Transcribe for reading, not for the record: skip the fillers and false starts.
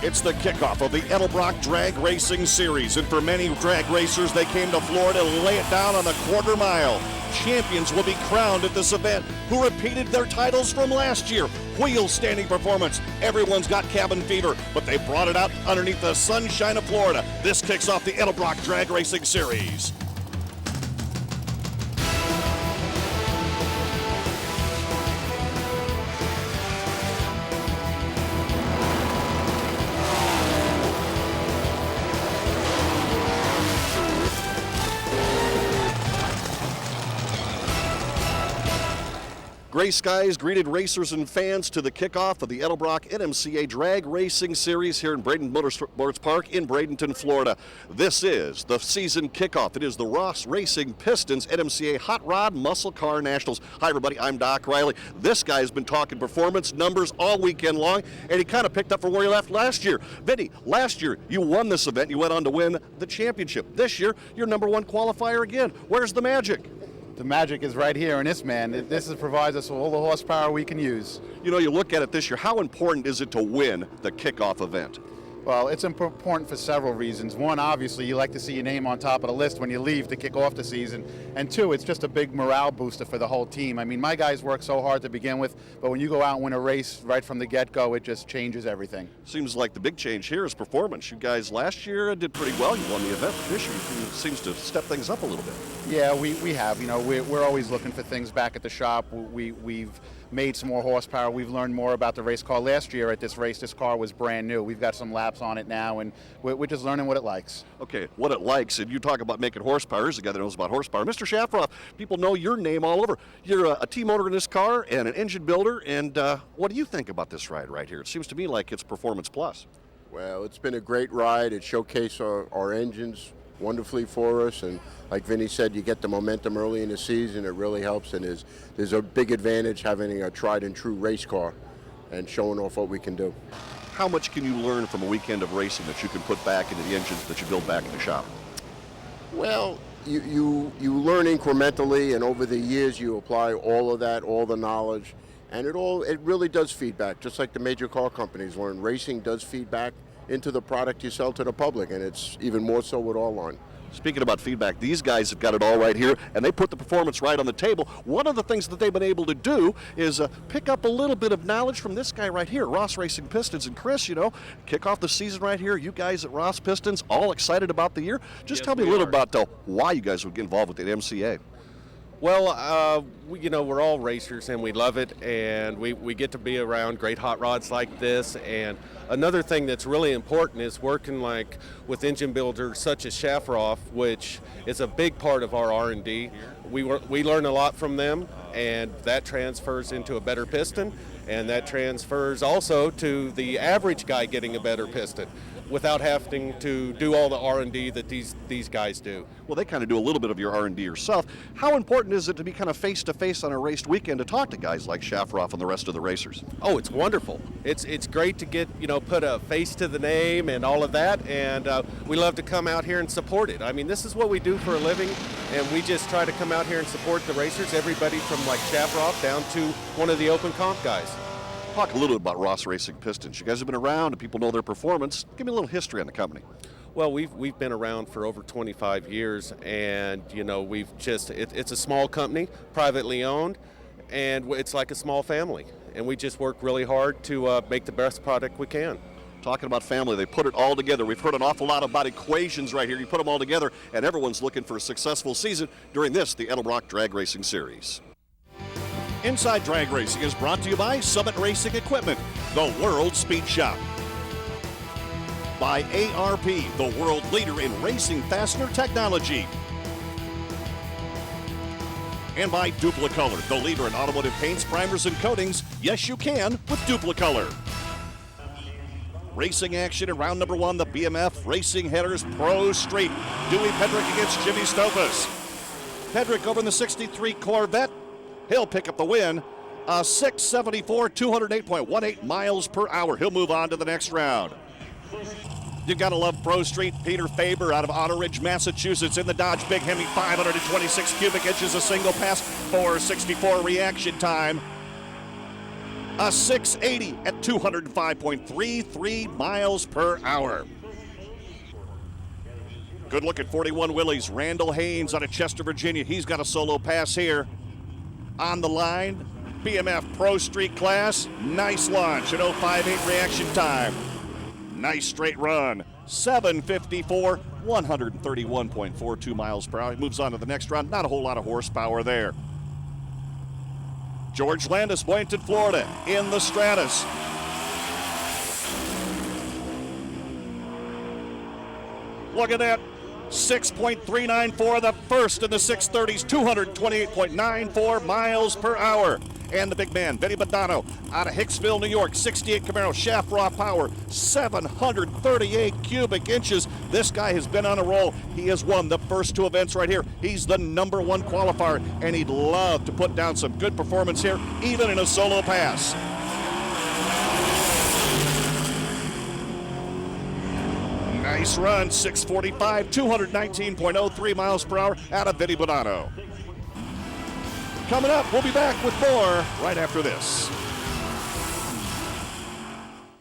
It's the kickoff of the Edelbrock Drag Racing Series, and for many drag racers, they came to Florida to lay it down on the quarter mile. Champions will be crowned at this event who repeated their titles from last year. Wheel standing performance. Everyone's got cabin fever, but they brought it out underneath the sunshine of Florida. This kicks off the Edelbrock Drag Racing Series. Gray skies greeted racers and fans to the kickoff of the Edelbrock NMCA Drag Racing Series here in Bradenton Motorsports Park in Bradenton, Florida. This is the season kickoff. It is the Ross Racing Pistons NMCA Hot Rod Muscle Car Nationals. Hi, everybody. I'm Doc Riley. This guy's been talking performance numbers all weekend long, and he kind of picked up from where he left last year. Vinny, last year you won this event. You went on to win the championship. This year, you're #1 qualifier again. Where's the magic? The magic is right here in this, man. This provides us with all the horsepower we can use. You know, you look at it this year, how important is it to win the kickoff event? Well, it's important for several reasons. One, obviously, you like to see your name on top of the list when you leave to kick off the season. And two, it's just a big morale booster for the whole team. I mean, my guys work so hard to begin with, but when you go out and win a race right from the get-go, it just changes everything. Seems like the big change here is performance. You guys last year did pretty well. You won the event. This year seems to step things up a little bit. Yeah, we have. You know, we're always looking for things back at the shop. We've made some more horsepower. We've learned more about the race car. Last year at this race, this car was brand new. We've got some laps on it now, and we're just learning what it likes. Okay, what it likes, and you talk about making horsepower. Here's a guy that knows about horsepower. Mr. Shafroff, people know your name all over. You're a team owner in this car and an engine builder, and what do you think about this ride right here? It seems to me like it's Performance Plus. Well, it's been a great ride. It showcased our engines wonderfully for us, and like Vinny said, you get the momentum early in the season. It really helps, and there's a big advantage having a tried and true race car and showing off what we can do. How much can you learn from a weekend of racing that you can put back into the engines that you build back in the shop? Well, you learn incrementally, and over the years you apply all of that, all the knowledge, and it really does feedback, just like the major car companies learn. Racing does feedback into the product you sell to the public, and it's even more so with our line. Speaking about feedback, these guys have got it all right here, and they put the performance right on the table. One of the things that they've been able to do is pick up a little bit of knowledge from this guy right here, Ross Racing Pistons. And Chris, you know, kick off the season right here. You guys at Ross Pistons, all excited about the year. Just tell me a little about why you guys would get involved with the NMCA. Well, we're all racers and we love it, and we get to be around great hot rods like this. And another thing that's really important is working like with engine builders such as Shafroff, which is a big part of our R&D. We learn a lot from them, and that transfers into a better piston, and that transfers also to the average guy getting a better piston without having to do all the R&D that these guys do. Well, they kind of do a little bit of your R&D yourself. How important is it to be kind of face-to-face on a raced weekend to talk to guys like Shafroff and the rest of the racers? Oh, it's wonderful. It's great to get, put a face to the name and all of that, and we love to come out here and support it. I mean, this is what we do for a living, and we just try to come out here and support the racers, everybody from like Shafroff down to one of the open comp guys. Talk a little bit about Ross Racing Pistons. You guys have been around and people know their performance. Give me a little history on the company. Well, we've been around for over 25 years, and it's a small company, privately owned, and it's like a small family, and we just work really hard to make the best product we can. Talking about family, they put it all together. We've heard an awful lot about equations right here. You put them all together, and everyone's looking for a successful season during the Edelbrock Drag Racing Series. Inside Drag Racing is brought to you by Summit Racing Equipment, the World Speed Shop. By ARP, the world leader in racing fastener technology. And by Duplicolor, the leader in automotive paints, primers, and coatings. Yes, you can with Duplicolor. Racing action in round number 1, the BMF Racing Headers Pro Street. Dewey Pedrick against Jimmy Stofus. Pedrick over in the 63 Corvette. He'll pick up the win, 674, 208.18 miles per hour. He'll move on to the next round. You've got to love Pro Street. Peter Faber out of Otter Ridge, Massachusetts in the Dodge Big Hemi, 526 cubic inches, a single pass, 464 reaction time. A 680 at 205.33 miles per hour. Good look at 41 Willys. Randall Haynes out of Chester, Virginia. He's got a solo pass here. On the line, BMF Pro Street class. Nice launch at 058 reaction time. Nice straight run. 754, 131.42 miles per hour. He moves on to the next round. Not a whole lot of horsepower there. George Landis, Bradenton, Florida, in the Stratus. Look at that. 6.394, the first in the 630s, 228.94 miles per hour. And the big man, Vinny Badano, out of Hicksville, New York, 68 Camaro, shaft raw power, 738 cubic inches. This guy has been on a roll. He has won the first two events right here. He's the #1 qualifier, and he'd love to put down some good performance here, even in a solo pass. Nice run, 645, 219.03 miles per hour out of Vinny Badano. Coming up, we'll be back with more right after this.